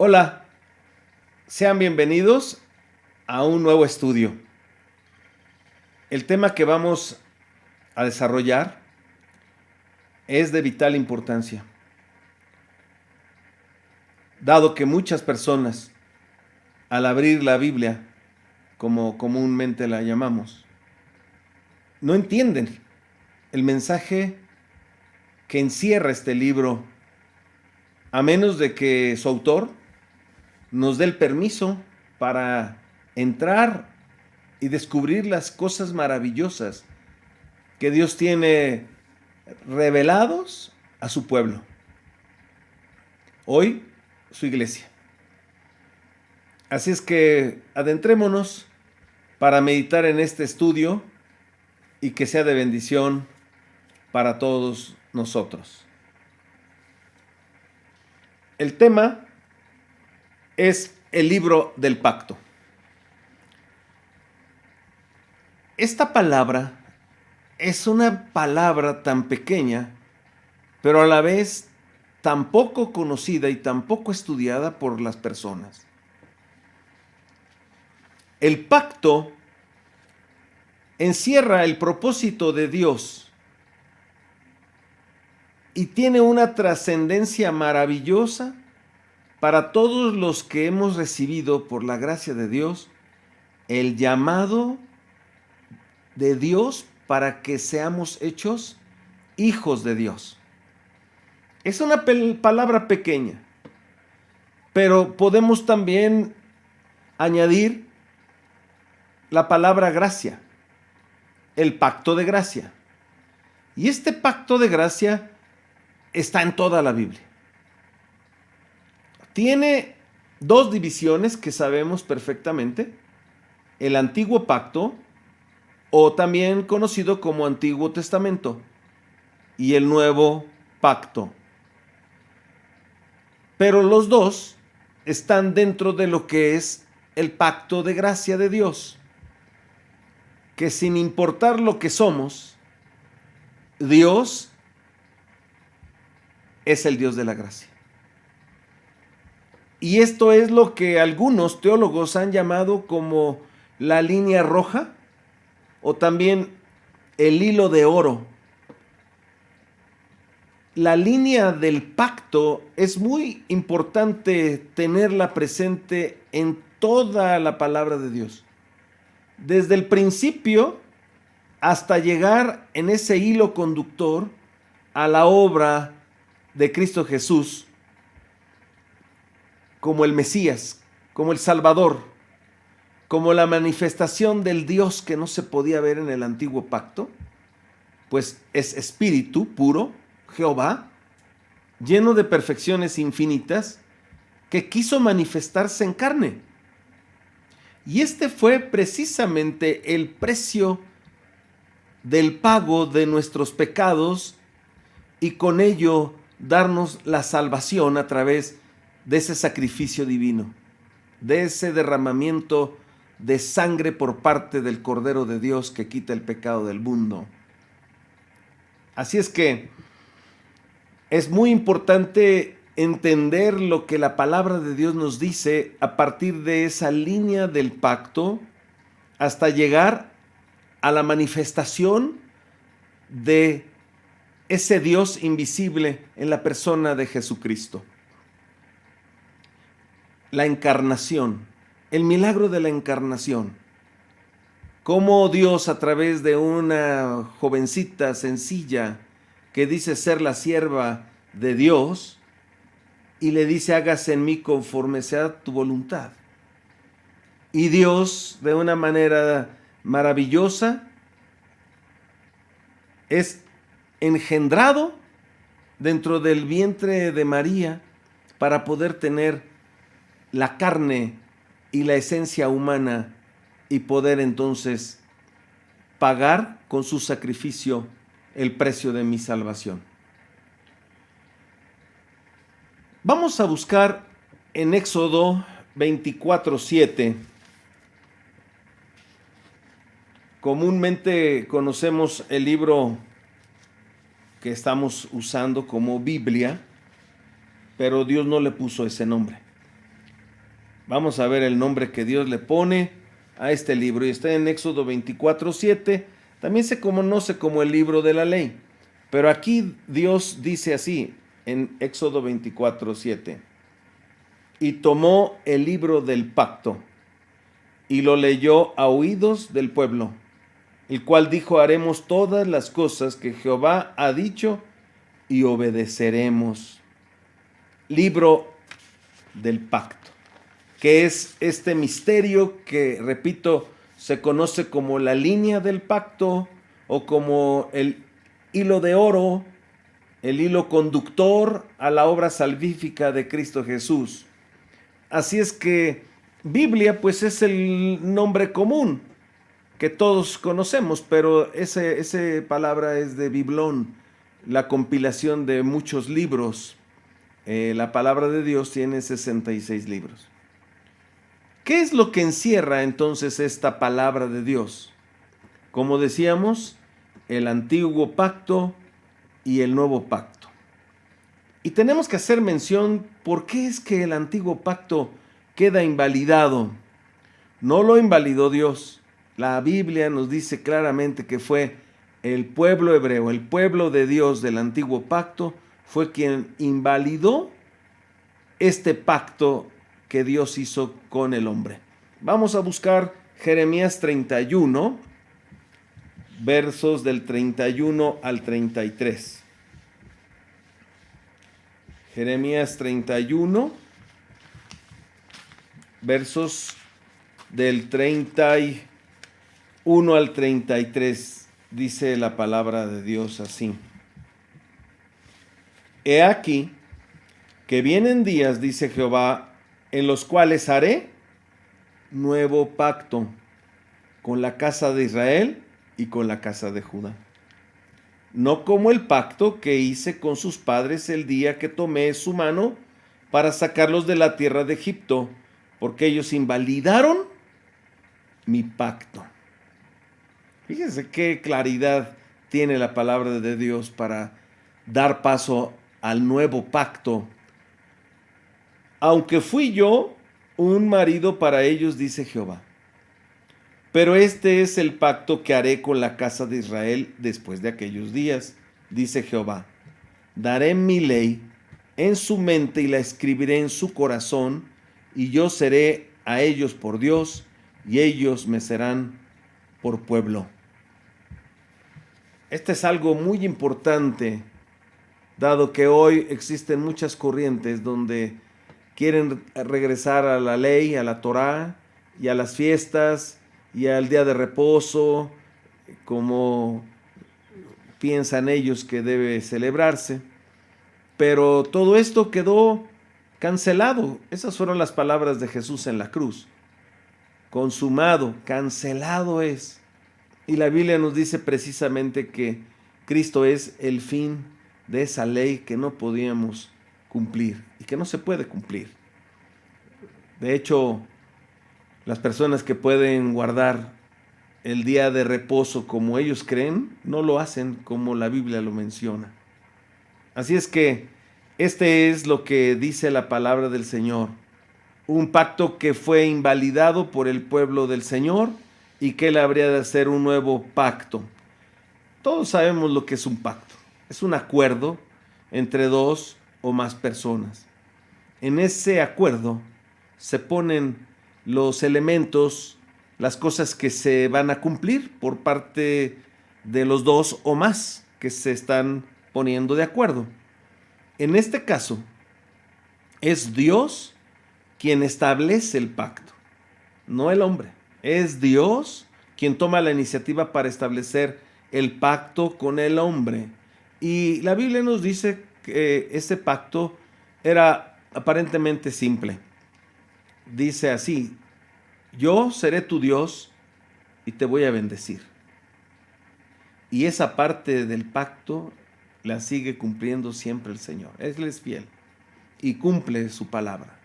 Hola, sean bienvenidos a un nuevo estudio. El tema que vamos a desarrollar es de vital importancia, dado que muchas personas, al abrir la Biblia, como comúnmente la llamamos, no entienden el mensaje que encierra este libro, a menos de que su autor nos dé el permiso para entrar y descubrir las cosas maravillosas que Dios tiene revelados a su pueblo. Hoy, su iglesia. Así es que adentrémonos para meditar en este estudio y que sea de bendición para todos nosotros. El tema es el libro del pacto. Esta palabra es una palabra tan pequeña, pero a la vez tan poco conocida y tan poco estudiada por las personas. El pacto encierra el propósito de Dios y tiene una trascendencia maravillosa para todos los que hemos recibido por la gracia de Dios el llamado de Dios para que seamos hechos hijos de Dios. Es una palabra pequeña, pero podemos también añadir la palabra gracia, el pacto de gracia. Y este pacto de gracia está en toda la Biblia. Tiene dos divisiones que sabemos perfectamente: el Antiguo Pacto, o también conocido como Antiguo Testamento, y el Nuevo Pacto. Pero los dos están dentro de lo que es el pacto de gracia de Dios, que sin importar lo que somos, Dios es el Dios de la gracia. Y esto es lo que algunos teólogos han llamado como la línea roja, o también el hilo de oro. La línea del pacto es muy importante tenerla presente en toda la palabra de Dios, desde el principio hasta llegar en ese hilo conductor a la obra de Cristo Jesús como el Mesías, como el Salvador, como la manifestación del Dios que no se podía ver en el antiguo pacto, pues es espíritu puro, Jehová, lleno de perfecciones infinitas, que quiso manifestarse en carne. Y este fue precisamente el precio del pago de nuestros pecados, y con ello darnos la salvación a través de ese sacrificio divino, de ese derramamiento de sangre por parte del Cordero de Dios que quita el pecado del mundo. Así es que es muy importante entender lo que la palabra de Dios nos dice a partir de esa línea del pacto hasta llegar a la manifestación de ese Dios invisible en la persona de Jesucristo. La encarnación, el milagro de la encarnación. Cómo Dios, a través de una jovencita sencilla que dice ser la sierva de Dios, y le dice: hágase en mí conforme sea tu voluntad. Y Dios, de una manera maravillosa, es engendrado dentro del vientre de María para poder tener la carne y la esencia humana y poder entonces pagar con su sacrificio el precio de mi salvación. Vamos a buscar en Éxodo 24:7. Comúnmente conocemos el libro que estamos usando como Biblia, pero Dios no le puso ese nombre. Vamos a ver el nombre que Dios le pone a este libro, y está en Éxodo 24:7. También se conoce como el libro de la ley, pero aquí Dios dice así en Éxodo 24:7: y tomó el libro del pacto y lo leyó a oídos del pueblo, el cual dijo: haremos todas las cosas que Jehová ha dicho y obedeceremos. Libro del pacto, que es este misterio que, repito, se conoce como la línea del pacto o como el hilo de oro, el hilo conductor a la obra salvífica de Cristo Jesús. Así es que Biblia pues es el nombre común que todos conocemos, pero esa palabra es de Biblón, la compilación de muchos libros. La palabra de Dios tiene 66 libros. ¿Qué es lo que encierra entonces esta palabra de Dios? Como decíamos, el antiguo pacto y el nuevo pacto. Y tenemos que hacer mención por qué es que el antiguo pacto queda invalidado. No lo invalidó Dios. La Biblia nos dice claramente que fue el pueblo hebreo, el pueblo de Dios del antiguo pacto, fue quien invalidó este pacto que Dios hizo con el hombre. Vamos a buscar Jeremías 31, versos del 31 al 33. Jeremías 31, versos del 31 al 33. Dice la palabra de Dios así: he aquí que vienen días, dice Jehová, en los cuales haré nuevo pacto con la casa de Israel y con la casa de Judá. No como el pacto que hice con sus padres el día que tomé su mano para sacarlos de la tierra de Egipto, porque ellos invalidaron mi pacto. Fíjense qué claridad tiene la palabra de Dios para dar paso al nuevo pacto. Aunque fui yo un marido para ellos, dice Jehová, pero este es el pacto que haré con la casa de Israel después de aquellos días, dice Jehová. Daré mi ley en su mente y la escribiré en su corazón, y yo seré a ellos por Dios, y ellos me serán por pueblo. Este es algo muy importante, dado que hoy existen muchas corrientes donde quieren regresar a la ley, a la Torá y a las fiestas y al día de reposo, como piensan ellos que debe celebrarse. Pero todo esto quedó cancelado. Esas fueron las palabras de Jesús en la cruz. Consumado, cancelado es. Y la Biblia nos dice precisamente que Cristo es el fin de esa ley que no podíamos cumplir y que no se puede cumplir. De hecho, las personas que pueden guardar el día de reposo como ellos creen, no lo hacen como la Biblia lo menciona. Así es que este es lo que dice la palabra del Señor. Un pacto que fue invalidado por el pueblo del Señor y que él habría de hacer un nuevo pacto. Todos sabemos lo que es un pacto. Es un acuerdo entre dos o más personas. En ese acuerdo se ponen los elementos, las cosas que se van a cumplir por parte de los dos o más que se están poniendo de acuerdo. En este caso, es Dios quien establece el pacto, no el hombre. Es Dios quien toma la iniciativa para establecer el pacto con el hombre. Y la Biblia nos dice que ese pacto era aparentemente simple. Dice así: yo seré tu Dios y te voy a bendecir. Y esa parte del pacto la sigue cumpliendo siempre el Señor. Él es fiel y cumple su palabra.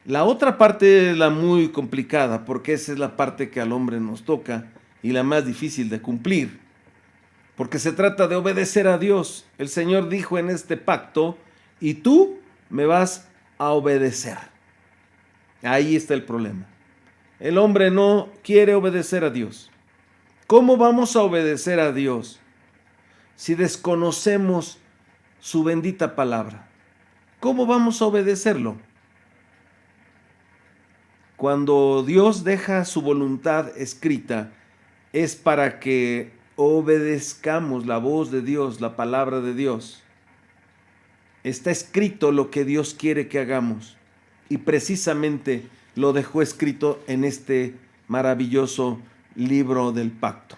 La otra parte es la muy complicada, porque esa es la parte que al hombre nos toca y la más difícil de cumplir, porque se trata de obedecer a Dios. El Señor dijo en este pacto: y tú me vas a obedecer. Ahí está el problema. El hombre no quiere obedecer a Dios. ¿Cómo vamos a obedecer a Dios si desconocemos su bendita palabra? ¿Cómo vamos a obedecerlo? Cuando Dios deja su voluntad escrita, es para que obedezcamos la voz de Dios, la palabra de Dios. Está escrito lo que Dios quiere que hagamos, y precisamente lo dejó escrito en este maravilloso libro del pacto.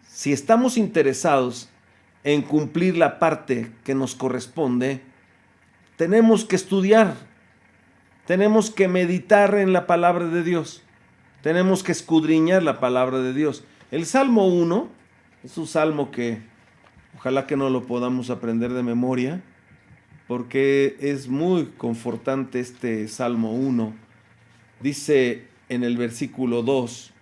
Si estamos interesados en cumplir la parte que nos corresponde, tenemos que estudiar, tenemos que meditar en la palabra de Dios, tenemos que escudriñar la palabra de Dios. El Salmo 1 es un salmo que ojalá que no lo podamos aprender de memoria, porque es muy confortante este Salmo 1. Dice en el versículo 2,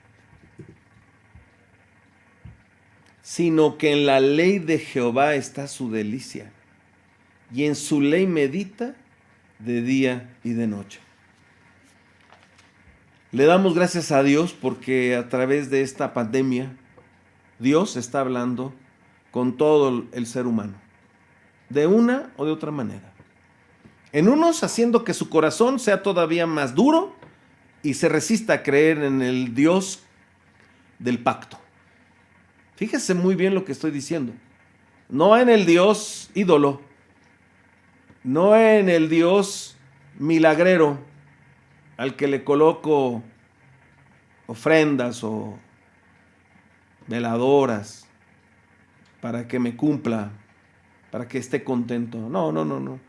sino que en la ley de Jehová está su delicia, y en su ley medita de día y de noche. Le damos gracias a Dios porque a través de esta pandemia, Dios está hablando con todo el ser humano, de una o de otra manera. En unos haciendo que su corazón sea todavía más duro y se resista a creer en el Dios del pacto. Fíjese muy bien lo que estoy diciendo. No en el Dios ídolo, no en el Dios milagrero al que le coloco ofrendas o veladoras para que me cumpla, para que esté contento. No.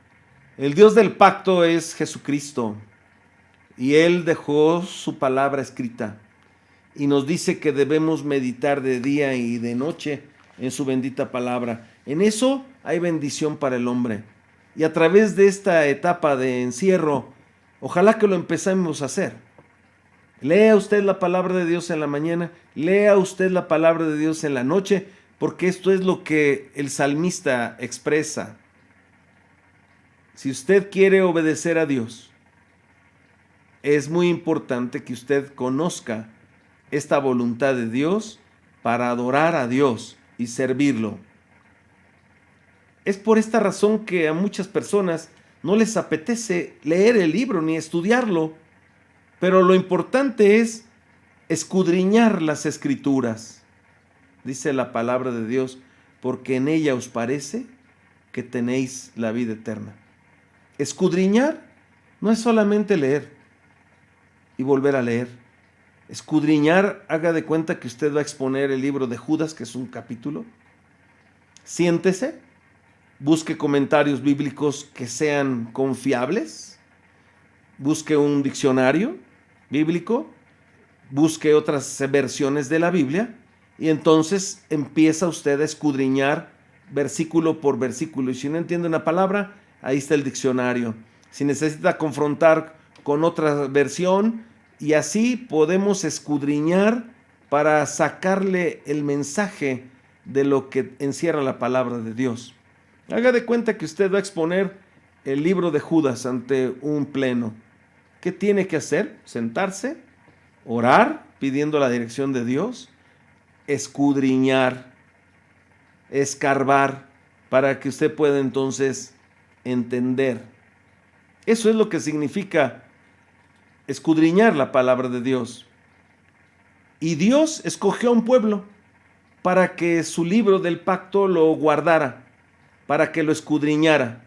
El Dios del pacto es Jesucristo, y Él dejó su palabra escrita y nos dice que debemos meditar de día y de noche en su bendita palabra. En eso hay bendición para el hombre. Y a través de esta etapa de encierro, ojalá que lo empecemos a hacer. Lea usted la palabra de Dios en la mañana, lea usted la palabra de Dios en la noche, porque esto es lo que el salmista expresa. Si usted quiere obedecer a Dios, es muy importante que usted conozca esta voluntad de Dios para adorar a Dios y servirlo. Es por esta razón que a muchas personas no les apetece leer el libro ni estudiarlo, pero lo importante es escudriñar las escrituras. Dice la palabra de Dios, porque en ella os parece que tenéis la vida eterna. Escudriñar no es solamente leer y volver a leer. Escudriñar, haga de cuenta que usted va a exponer el libro de Judas, que es un capítulo. Siéntese, busque comentarios bíblicos que sean confiables, busque un diccionario bíblico, busque otras versiones de la Biblia, y entonces empieza usted a escudriñar versículo por versículo. Y si no entiende una palabra, ahí está el diccionario. Si necesita confrontar con otra versión, y así podemos escudriñar para sacarle el mensaje de lo que encierra la palabra de Dios. Haga de cuenta que usted va a exponer el libro de Judas ante un pleno. ¿Qué tiene que hacer? Sentarse, orar, pidiendo la dirección de Dios, escudriñar, escarbar, para que usted pueda entonces entender. Eso es lo que significa escudriñar la palabra de Dios. Y Dios escogió a un pueblo para que su libro del pacto lo guardara, para que lo escudriñara,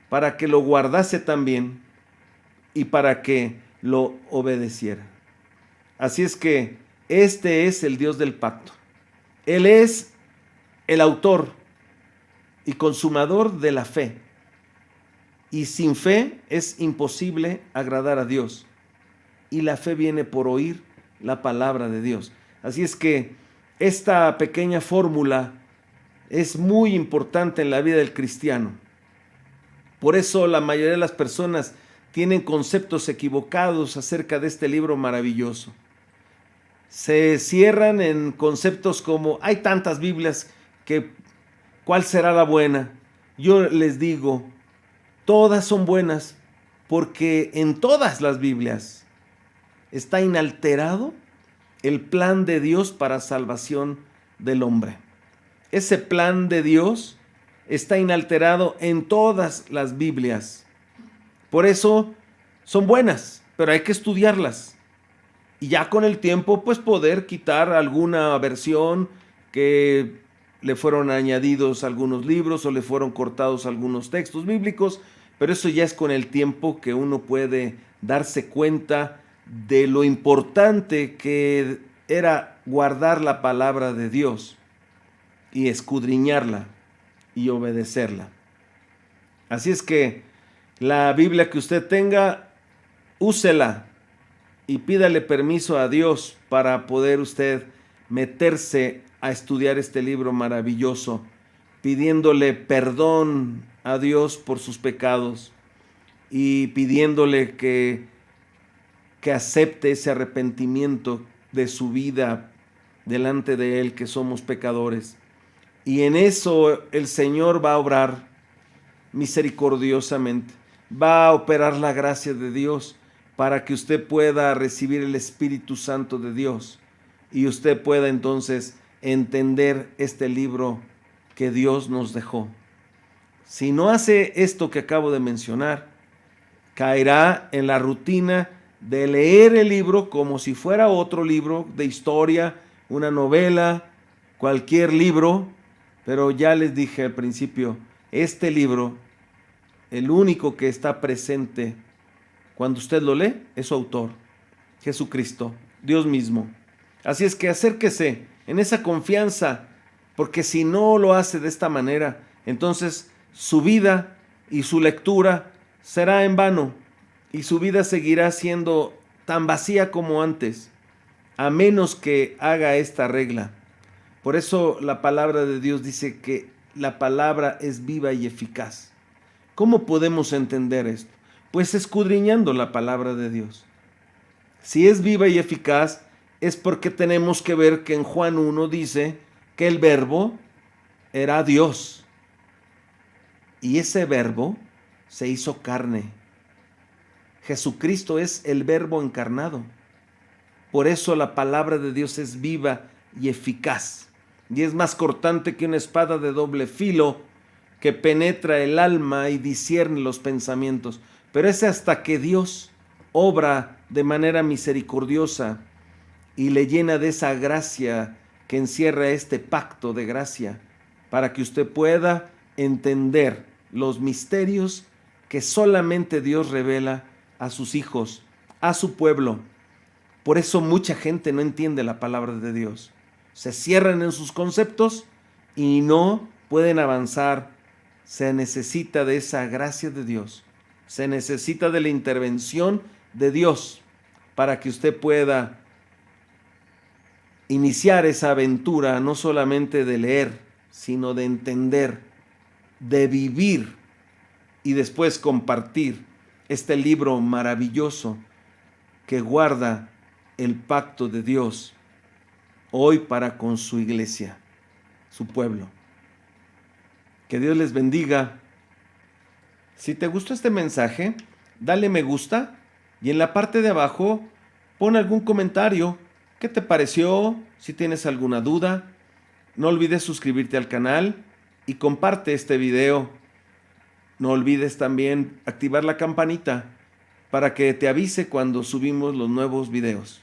para que lo guardase también y para que lo obedeciera. Así es que este es el Dios del pacto. Él es el autor y consumador de la fe. Y sin fe es imposible agradar a Dios. Y la fe viene por oír la palabra de Dios. Así es que esta pequeña fórmula es muy importante en la vida del cristiano. Por eso la mayoría de las personas tienen conceptos equivocados acerca de este libro maravilloso. Se cierran en conceptos como, hay tantas Biblias que ¿cuál será la buena? Yo les digo, todas son buenas, porque en todas las Biblias está inalterado el plan de Dios para salvación del hombre. Ese plan de Dios está inalterado en todas las Biblias. Por eso son buenas, pero hay que estudiarlas. Y ya con el tiempo, pues poder quitar alguna versión que le fueron añadidos algunos libros o le fueron cortados algunos textos bíblicos, pero eso ya es con el tiempo que uno puede darse cuenta de lo importante que era guardar la palabra de Dios y escudriñarla y obedecerla. Así es que la Biblia que usted tenga, úsela y pídale permiso a Dios para poder usted meterse a estudiar este libro maravilloso, pidiéndole perdón a Dios por sus pecados y pidiéndole que acepte ese arrepentimiento de su vida delante de Él, que somos pecadores. Y en eso el Señor va a obrar misericordiosamente, va a operar la gracia de Dios para que usted pueda recibir el Espíritu Santo de Dios y usted pueda entonces entender este libro que Dios nos dejó. Si no hace esto que acabo de mencionar, caerá en la rutina de leer el libro como si fuera otro libro de historia, una novela, cualquier libro, pero ya les dije al principio, este libro, el único que está presente cuando usted lo lee, es su autor, Jesucristo, Dios mismo. Así es que acérquese en esa confianza, porque si no lo hace de esta manera, entonces su vida y su lectura será en vano y su vida seguirá siendo tan vacía como antes, a menos que haga esta regla. Por eso la palabra de Dios dice que la palabra es viva y eficaz. ¿Cómo podemos entender esto? Pues escudriñando la palabra de Dios. Si es viva y eficaz, es porque tenemos que ver que en Juan 1 dice que el verbo era Dios. Y ese verbo se hizo carne. Jesucristo es el verbo encarnado. Por eso la palabra de Dios es viva y eficaz. Y es más cortante que una espada de doble filo que penetra el alma y discierne los pensamientos. Pero es hasta que Dios obra de manera misericordiosa y le llena de esa gracia que encierra este pacto de gracia, para que usted pueda entender los misterios que solamente Dios revela a sus hijos, a su pueblo. Por eso mucha gente no entiende la palabra de Dios. Se cierran en sus conceptos y no pueden avanzar. Se necesita de esa gracia de Dios. Se necesita de la intervención de Dios para que usted pueda iniciar esa aventura, no solamente de leer, sino de entender, de vivir y después compartir este libro maravilloso que guarda el pacto de Dios hoy para con su iglesia, su pueblo. Que Dios les bendiga. Si te gustó este mensaje, dale me gusta y en la parte de abajo pon algún comentario. ¿Qué te pareció? Si tienes alguna duda, no olvides suscribirte al canal y comparte este video. No olvides también activar la campanita para que te avise cuando subimos los nuevos videos.